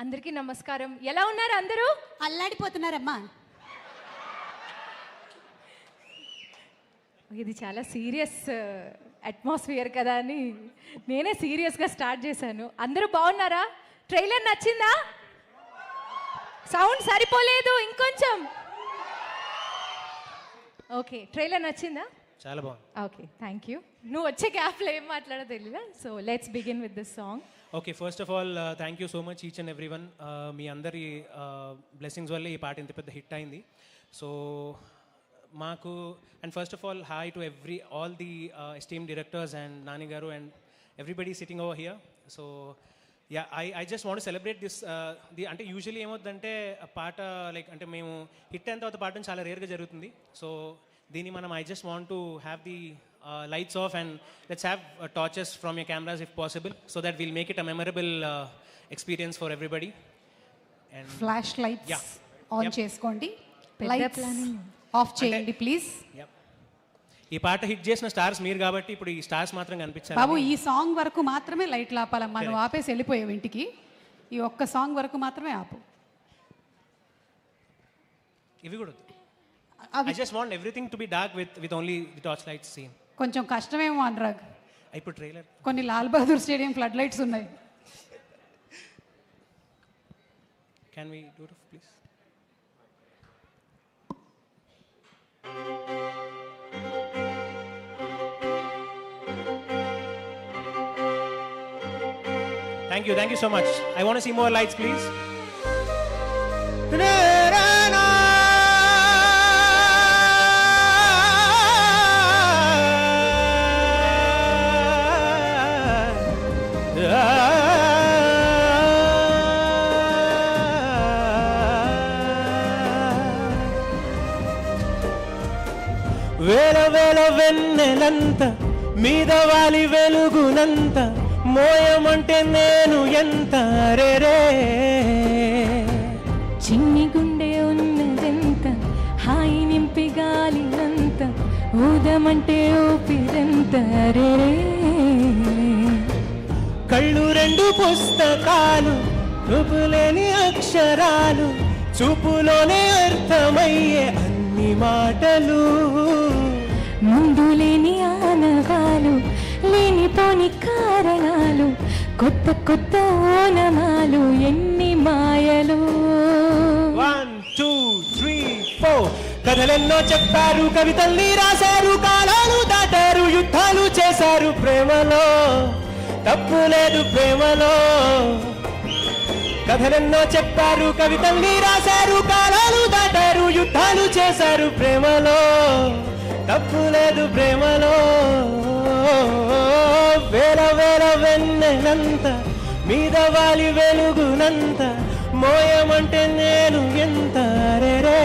అందరికీ నమస్కారం. ఎలా ఉన్నారు అందరూ? అల్లాడిపోతున్నారమ్మా. ఇది చాలా సీరియస్ అట్మాస్ఫియర్ కదా అని నేనే సీరియస్గా స్టార్ట్ చేశాను. అందరూ బాగున్నారా? ట్రైలర్ నచ్చిందా? సౌండ్ సరిపోలేదు, ఇంకొంచెం. ఓకే, ట్రైలర్ నచ్చిందా? చాలా బాగుంది. Okay, thank you. నువ్వు వచ్చే గ్యాప్లో ఏం మాట్లాడో తెలియదా? So let's begin with this song. Okay, first of all thank you so much each and every one. మీ అందరి బ్లెస్సింగ్స్ వల్లే ఈ పాట ఇంత పెద్ద హిట్ అయింది. సో మాకు and first of all hi to all the esteem directors and Nani garu and everybody sitting over here. So yeah, I just want celebrate this. అంటే యూజువల్లీ ఏమవుతుందంటే పాట లైక్ అంటే మేము హిట్ అయిన తర్వాత పాడడం చాలా రేర్గా జరుగుతుంది. సో దీన్ని మనం I just want to have the lights off and let's have torches from your cameras if possible so that we'll make it a memorable experience for everybody. And flash lights on చేసుకోండి, lights planning of చేయండి please. ఈ పాట hit చేసిన stars మీరు కాబట్టి ఇప్పుడు ఈ stars మాత్రం కనిపించాలి. బాబు, ఈ సాంగ్ వరకు మాత్రమే లైట్లు ఆపాలమ్మా. నువ్వు ఆపేసి వెళ్ళిపోయావు ఇంటికి. ఈ ఒక్క సాంగ్ వరకు మాత్రమే ఆపు. ఇవి కూడా I just want everything to be dark with only the torch lights scene. కొంచెం కష్టమేమో అనురాగ్. ఇప్పుడు ట్రైలర్ కొన్ని Lal Bahadur stadium flood lights ఉన్నాయి. can we do it please? Thank you so much. I want to see more lights please. వేల వేల వెన్నెలంత మీద వాలి వెలుగునంత మోయమంటే నేను ఎంత రే చిన్ని గుండె ఉన్నదెంత హాయి నింపి గాలినంత ఊదమంటే ఊపిరంత రే కళ్ళు రెండు పుస్తకాలు చూపులేని అక్షరాలు చూపులోనే అర్థమయ్యే అన్ని మాటలు ముందు లేని ఆనవాలు లేనిపోని కారణాలు కొత్త కొత్త ఓనమాలు ఎన్ని మాయలు. 1 2 3 4 కథలెన్నో చెప్పారు, కవితల్ని రాశారు, కాలాలు దాటారు, యుద్ధాలు చేశారు ప్రేమలో, తప్పు లేదు ప్రేమలో. కథలెన్నో చెప్పారు, కవితల్ని రాశారు, కాలాలు దాటారు, యుద్ధాలు చేశారు ప్రేమలో, తప్పు లేదు ప్రేమలో. వేల వేల వెన్నెలంత మీద వాలి వెలుగునంత మోయమంటే నేను ఎంత రే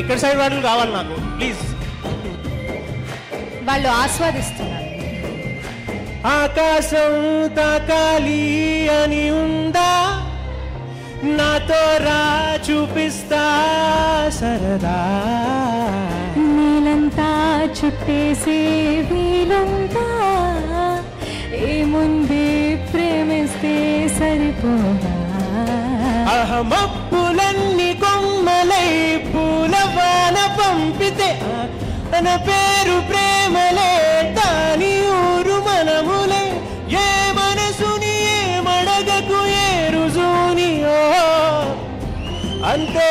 ఇక్కడ సైడ్ వాళ్ళు కావాలి నాకు ప్లీజ్. వాళ్ళు ఆస్వాదిస్తున్నారు. ఆకాశం తాకాలి అని ఉందా, నాతో రా చూపిస్తా సరదా, నీలంతా చుట్టేసే వీలుందా, ఏముంది ప్రేమిస్తే సరిపోదా, అహమప్పులన్నీ కొమ్మలై పూలవాన పంపితే తన పేరు ప్రేమలే, తాని ఊరు మనములే, ఏ మనసుని ఏ మడగకు ఏ రుజుని అంతే.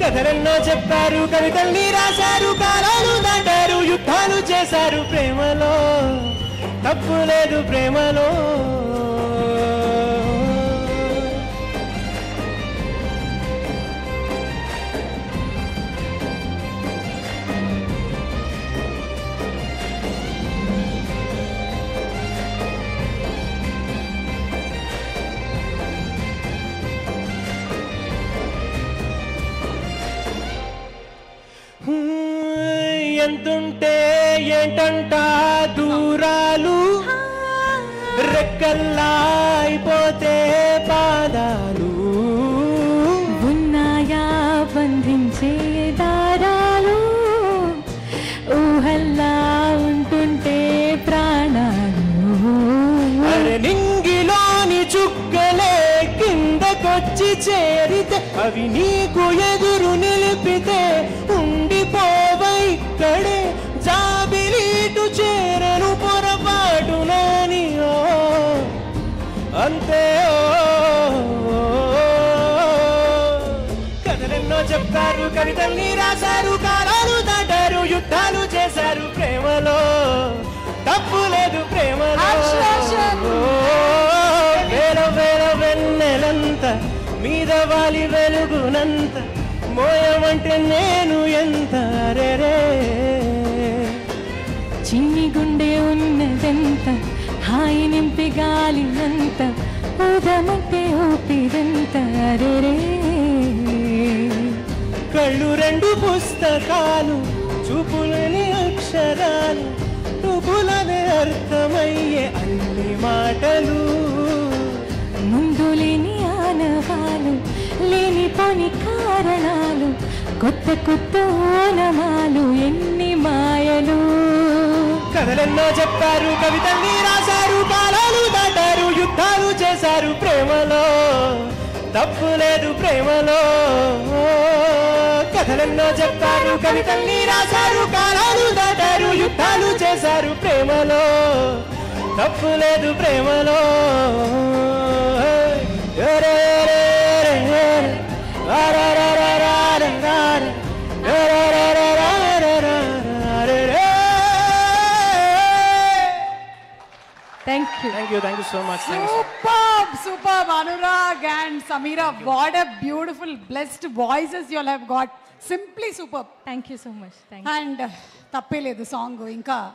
కథలెన్నో చెప్పారు, కవితల్ని రాశారు, కాలాలు దాటారు, యుద్ధాలు చేశారు ప్రేమలో, తప్పు లేదు ప్రేమలో. ఎంతుంటే ఏంటంట దూరాలు, రెక్కల్లా అయిపోతే పాదాలు ఉన్నాయా బంధించే దారాలు ఊహల్లా ఉంటుంటే ప్రాణాలు అరే నింగిలోని చుక్కలే కిందకొచ్చి చేరితే అవి నీకు ఎదురు నిలిపితే ఉండిపోవైక్కడే జాబిలీటు చేరను పొరపాటు నాని అంతే కథలెన్నో చెప్తారు కవితల్ని రాశారు కాలాలు దాటారు యుద్ధాలు చేశారు ప్రేమలో తప్పు లేదు ప్రేమలో వేల వేల వెన్నెలంత మీద వాలి వెలుగునంత మోయమంటే నేను ఎంత రే చిన్ని గుండె ఉన్నదంత హాయి నింపి గాలినంత ఊదమంటే ఊపిరంత రే కళ్ళు రెండు పుస్తకాలు చూపులని అక్షరాలు నువ్వులనే అర్థమయ్యే అన్ని మాటలు ముందు లేని ఆనవాలు లేనిపోని కారణాలు కొత్త కొత్త ఓనమాలు ఎన్ని మాయలు కథలెన్నో చెప్పారు కవితల్ని రాశారు కాలాలు దాటారు యుద్ధాలు చేశారు ప్రేమలో తప్పు లేదు ప్రేమలో కథలెన్నో చెప్పారు కవితల్ని రాశారు కాలాలు దాటారు యుద్ధాలు చేశారు ప్రేమలో తప్పు లేదు ప్రేమలో thank you Thank you so much. Superb, Anurag and Samira. What a beautiful, blessed voices you all have got. Simply superb. Thank you so much thank and తప్పే లేదు సాంగ్ ఇంకా